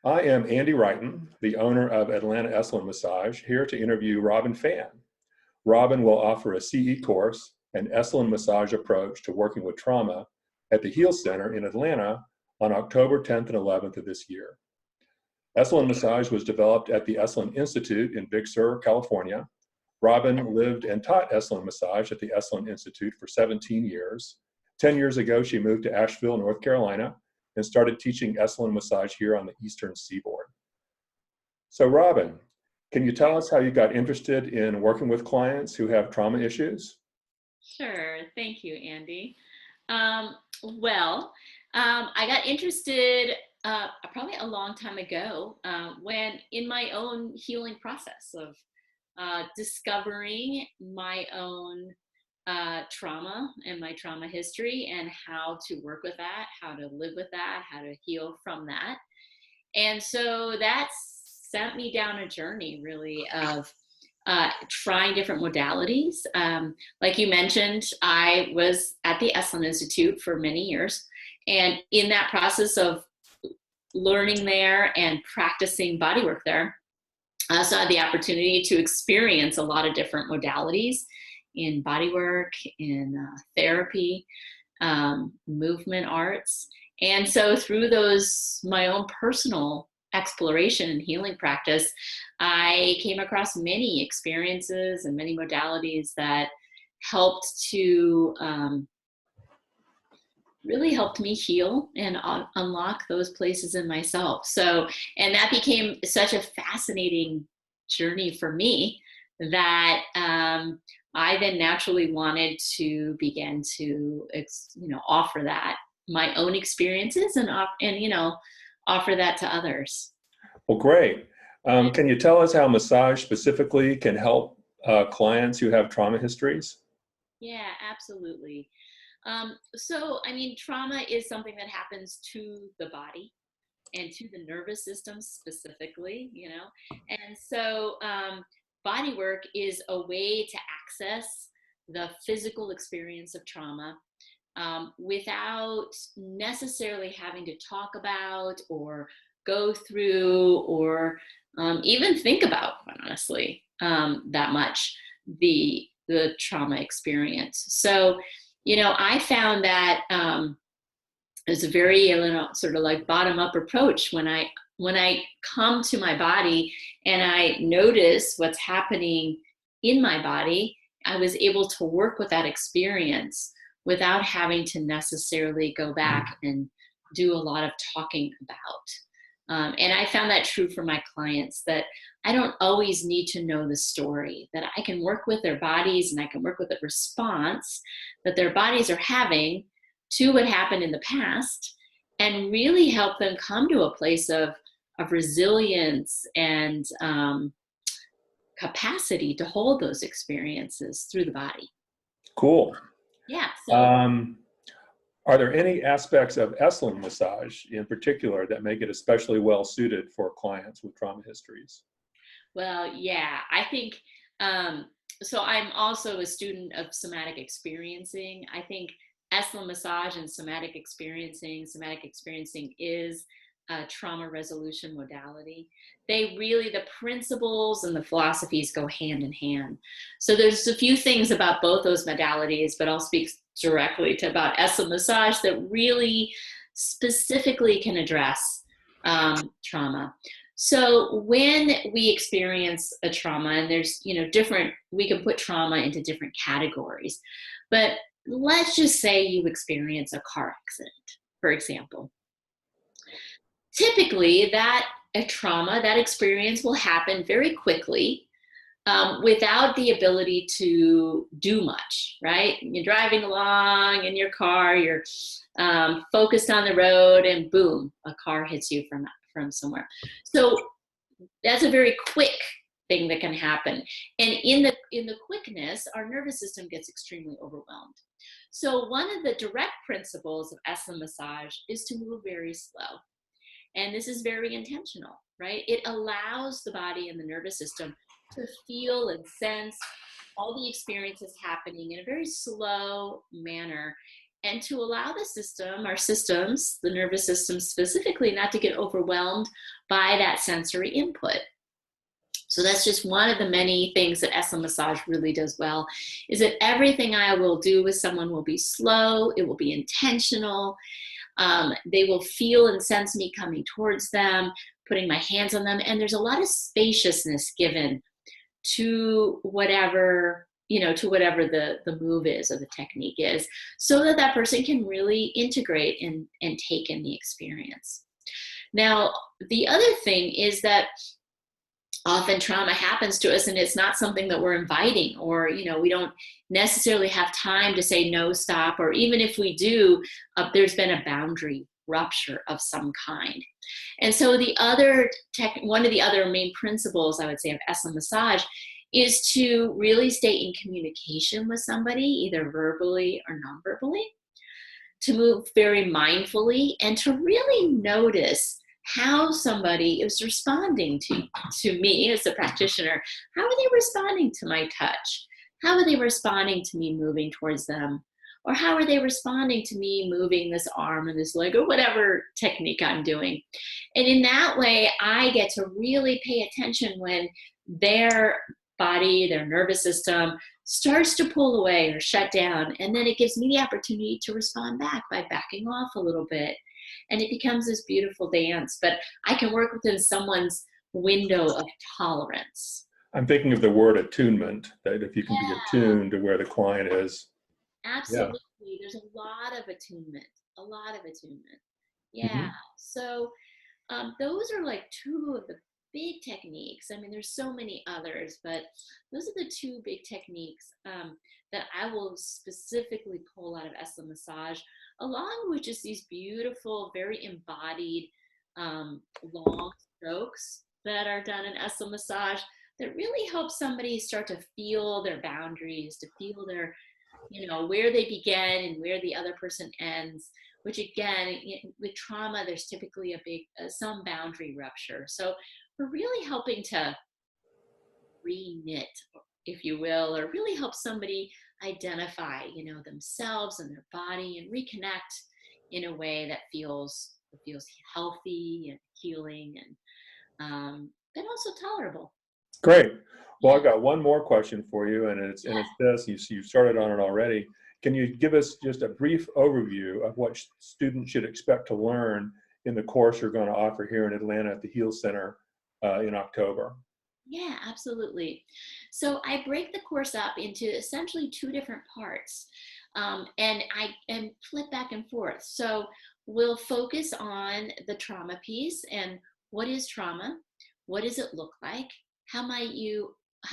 I am Andy Ritan, the owner of Atlanta Esalen Massage, here to interview Robin Fann. Robin will offer a CE course, An Esalen Massage Approach to Working with Trauma, at the Heal Center in Atlanta on October 10th and 11th of this year. Esalen Massage was developed at the Esalen Institute in Big Sur, California. Robin lived and taught Esalen Massage at the Esalen Institute for 17 years. 10 years ago, she moved to Asheville, North Carolina, and started teaching Esalen Massage here on the Eastern Seaboard. So Robin, can you tell us how you got interested in working with clients who have trauma issues? Sure. Thank you, Andy. I got interested probably a long time ago when in my own healing process of discovering my own trauma and my trauma history and how to work with that, how to live with that, how to heal from that. And so that sent me down a journey really of trying different modalities. Like you mentioned, I was at the Esalen Institute for many years. And in that process of learning there and practicing bodywork there, I also had the opportunity to experience a lot of different modalities in bodywork, in therapy, movement arts. And so through those, my own personal exploration and healing practice, I came across many experiences and many modalities that helped to really helped me heal and unlock those places in myself. So, and that became such a fascinating journey for me that I then naturally wanted to begin to, offer that my own experiences and offer that to others. Well, great. Can you tell us how massage specifically can help clients who have trauma histories? Yeah, absolutely. Trauma is something that happens to the body and to the nervous system specifically, and so body work is a way to access the physical experience of trauma without necessarily having to talk about or go through or even think about, quite honestly, that much the trauma experience. So, I found that it's a very sort of like bottom up approach when I come to my body and I notice what's happening in my body. I was able to work with that experience without having to necessarily go back and do a lot of talking about. And I found that true for my clients, that I don't always need to know the story, that I can work with their bodies and I can work with the response that their bodies are having to what happened in the past and really help them come to a place of resilience and capacity to hold those experiences through the body. Cool. Yeah. So. Are there any aspects of Esalen massage in particular that make it especially well suited for clients with trauma histories? Well, yeah, I think, so I'm also a student of somatic experiencing. I think Esalen massage and somatic experiencing is a trauma resolution modality. The principles and the philosophies go hand in hand. So there's a few things about both those modalities, but I'll speak directly to about Esalen massage that really specifically can address trauma. So when we experience a trauma, and there's, we can put trauma into different categories, but let's just say you experience a car accident, for example. Typically, that experience will happen very quickly without the ability to do much, right? You're driving along in your car, you're focused on the road, and boom, a car hits you from somewhere. So that's a very quick thing that can happen. And in the quickness, our nervous system gets extremely overwhelmed. So one of the direct principles of Esalen massage is to move very slow. And this is very intentional, right? It allows the body and the nervous system to feel and sense all the experiences happening in a very slow manner. and to allow the system, our systems, the nervous system specifically, not to get overwhelmed by that sensory input. So that's just one of the many things that Esalen massage really does well, is that everything I will do with someone will be slow, it will be intentional. They will feel and sense me coming towards them, putting my hands on them, and there's a lot of spaciousness given to whatever, to whatever the move is or the technique is, so that that person can really integrate and take in the experience. Now, the other thing is that often trauma happens to us and it's not something that we're inviting, or, we don't necessarily have time to say no, stop, or even if we do, there's been a boundary rupture of some kind. And so one of the other main principles, I would say, of Esalen massage is to really stay in communication with somebody, either verbally or non-verbally, to move very mindfully, and to really notice how somebody is responding to me as a practitioner. How are they responding to my touch? How are they responding to me moving towards them? Or how are they responding to me moving this arm or this leg or whatever technique I'm doing? And in that way, I get to really pay attention when their body, their nervous system starts to pull away or shut down. And then it gives me the opportunity to respond back by backing off a little bit. And it becomes this beautiful dance. But I can work within someone's window of tolerance. I'm thinking of the word attunement, that if you can be attuned to where the client is. Absolutely. Yeah. There's a lot of attunement, Yeah. Mm-hmm. So those are like two of the big techniques. I mean, there's so many others, but those are the two big techniques that I will specifically pull out of Esalen massage, along with just these beautiful, very embodied, long strokes that are done in Esalen massage that really help somebody start to feel their boundaries, to feel their, where they begin and where the other person ends, which again, with trauma, there's typically some boundary rupture. So we're really helping to re-knit, if you will, or really help somebody identify, themselves and their body, and reconnect in a way that feels healthy and healing, and also tolerable. Great. Well, I've got one more question for you, and it's this. You started on it already. Can you give us just a brief overview of what students should expect to learn in the course you're going to offer here in Atlanta at the Heal Center in October? Yeah, absolutely. So I break the course up into essentially two different parts, and I flip back and forth. So we'll focus on the trauma piece and what is trauma, what does it look like, how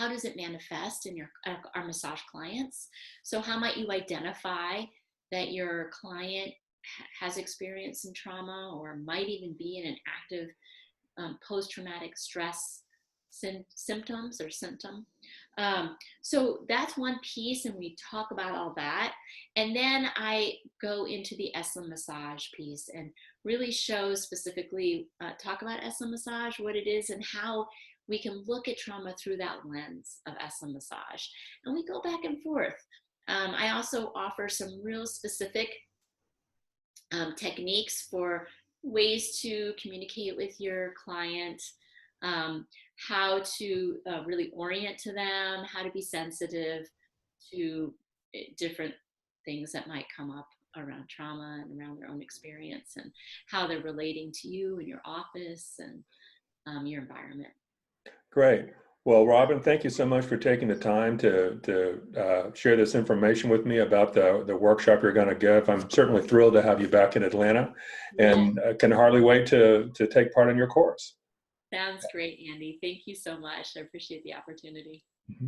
does it manifest in our massage clients? So how might you identify that your client has experienced some trauma, or might even be in an active post-traumatic stress symptom. So that's one piece, and we talk about all that. And then I go into the Esalen massage piece and really show specifically, talk about Esalen massage, what it is, and how we can look at trauma through that lens of Esalen massage. And we go back and forth. I also offer some real specific techniques for ways to communicate with your client, how to really orient to them, how to be sensitive to different things that might come up around trauma and around their own experience, and how they're relating to you and your office and your environment. Great. Well, Robin, thank you so much for taking the time to share this information with me about the workshop you're going to give. I'm certainly thrilled to have you back in Atlanta, and can hardly wait to take part in your course. Sounds great, Andy. Thank you so much. I appreciate the opportunity. Mm-hmm.